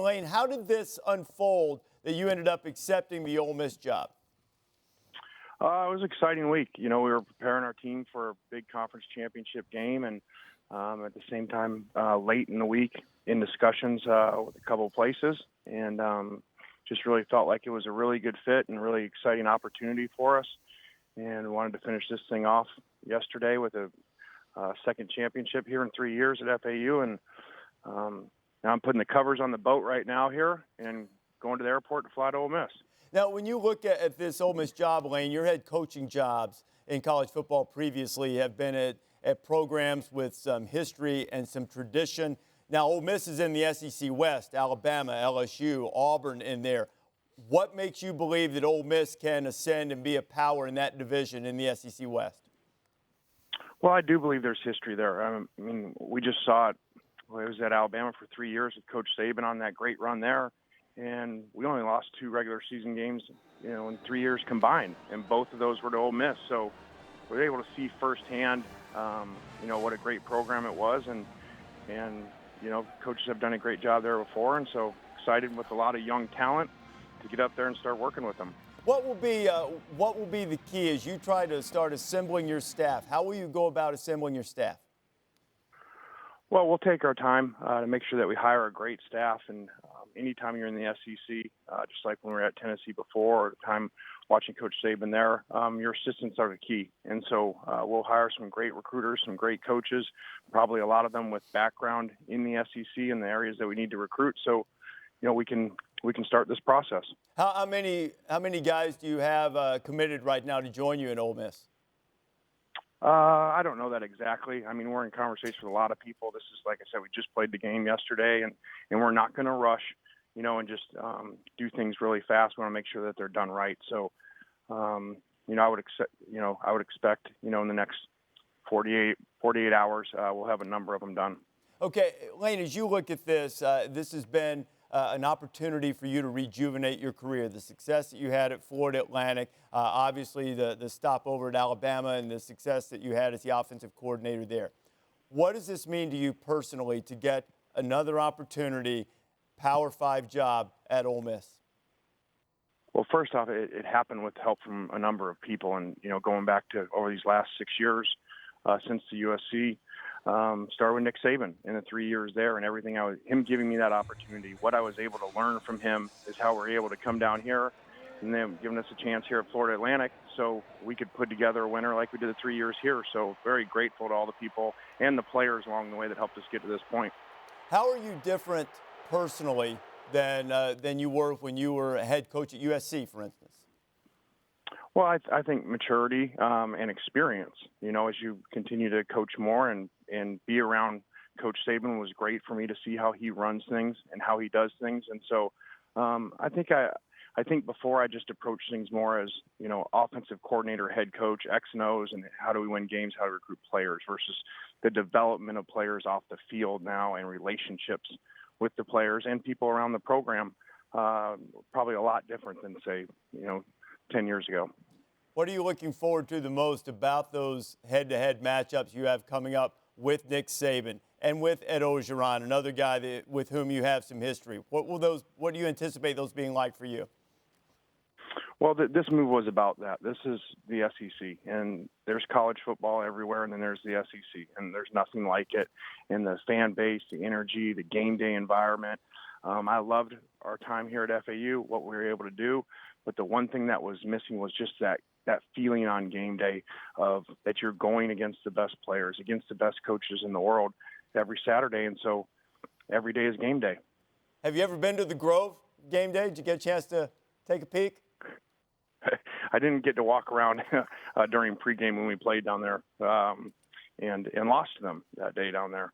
Lane, how did this unfold that you ended up accepting the Ole Miss job? It was an exciting week. We were preparing our team for a big conference championship game, and at the same time, late in the week, in discussions with a couple of places, and just really felt like it was a really good fit and really exciting opportunity for us, and wanted to finish this thing off yesterday with a second championship here in 3 years at FAU, and now I'm putting the covers on the boat right now here and going to the airport to fly to Ole Miss. Now, when you look at this Ole Miss job, Lane, your head coaching jobs in college football previously have been at programs with some history and some tradition. Now, Ole Miss is in the SEC West, Alabama, LSU, Auburn in there. What makes you believe that Ole Miss can ascend and be a power in that division in the SEC West? Well, I do believe there's history there. I mean, we just saw it. I was at Alabama for 3 years with Coach Saban on that great run there, and we only lost 2 regular season games, in 3 years combined, and both of those were to Ole Miss. So we were able to see firsthand, what a great program it was, and coaches have done a great job there before, and so excited with a lot of young talent to get up there and start working with them. What will be the key as you try to start assembling your staff? How will you go about assembling your staff? Well, we'll take our time to make sure that we hire a great staff. And anytime you're in the SEC, just like when we were at Tennessee before, or the time watching Coach Saban there, your assistants are the key. And so we'll hire some great recruiters, some great coaches, probably a lot of them with background in the SEC in the areas that we need to recruit. So, we can start this process. How many guys do you have committed right now to join you in Ole Miss? I don't know that exactly. I mean, we're in conversation with a lot of people. This is, like I said, we just played the game yesterday, and we're not going to rush, and just do things really fast. We want to make sure that they're done right. So, I would expect, in the next 48 hours, we'll have a number of them done. Okay, Lane, as you look at this, this has been an opportunity for you to rejuvenate your career. The success that you had at Florida Atlantic, obviously the stopover at Alabama, and the success that you had as the offensive coordinator there. What does this mean to you personally to get another opportunity, Power 5 job at Ole Miss? Well, first off, it happened with help from a number of people, and going back to over these last 6 years since the USC. Started with Nick Saban in the 3 years there, and everything him giving me that opportunity. What I was able to learn from him is how we're able to come down here, and then giving us a chance here at Florida Atlantic so we could put together a winner like we did the 3 years here. So very grateful to all the people and the players along the way that helped us get to this point. How are you different personally than you were when you were a head coach at USC, for instance? Well, I think maturity and experience. As you continue to coach more and be around Coach Saban was great for me to see how he runs things and how he does things. And so I think before I just approached things more as, offensive coordinator, head coach, X and O's, and how do we win games, how to recruit players versus the development of players off the field now and relationships with the players and people around the program. Probably a lot different than, say, 10 years ago. What are you looking forward to the most about those head-to-head matchups you have coming up with Nick Saban and with Ed Orgeron, another guy with whom you have some history? What do you anticipate those being like for you? Well, this move was about that. This is the SEC, and there's college football everywhere, and then there's the SEC, and there's nothing like it. And the fan base, the energy, the game day environment. I loved our time here at FAU, what we were able to do. But the one thing that was missing was just that feeling on game day of that you're going against the best players, against the best coaches in the world every Saturday. And so every day is game day. Have you ever been to the Grove game day? Did you get a chance to take a peek? I didn't get to walk around during pregame when we played down there and lost to them that day down there.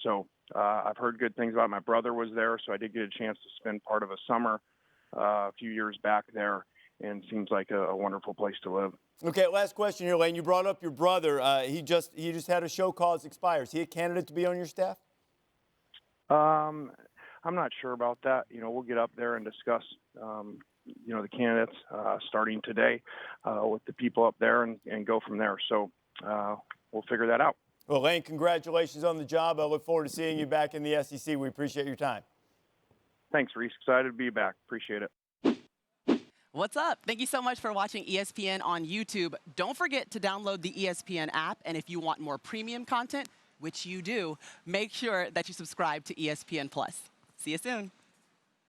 So I've heard good things about it. My brother was there, so I did get a chance to spend part of a summer a few years back there, and seems like a wonderful place to live. Okay, last question here, Lane. You brought up your brother. He just had a show called Expire. Is he a candidate to be on your staff? I'm not sure about that. We'll get up there and discuss, the candidates starting today with the people up there and go from there. So we'll figure that out. Well, Lane, congratulations on the job. I look forward to seeing you back in the SEC. We appreciate your time. Thanks, Rece. Excited to be back. Appreciate it. What's up? Thank you so much for watching ESPN on YouTube. Don't forget to download the ESPN app, and if you want more premium content, which you do, make sure that you subscribe to ESPN+. See you soon.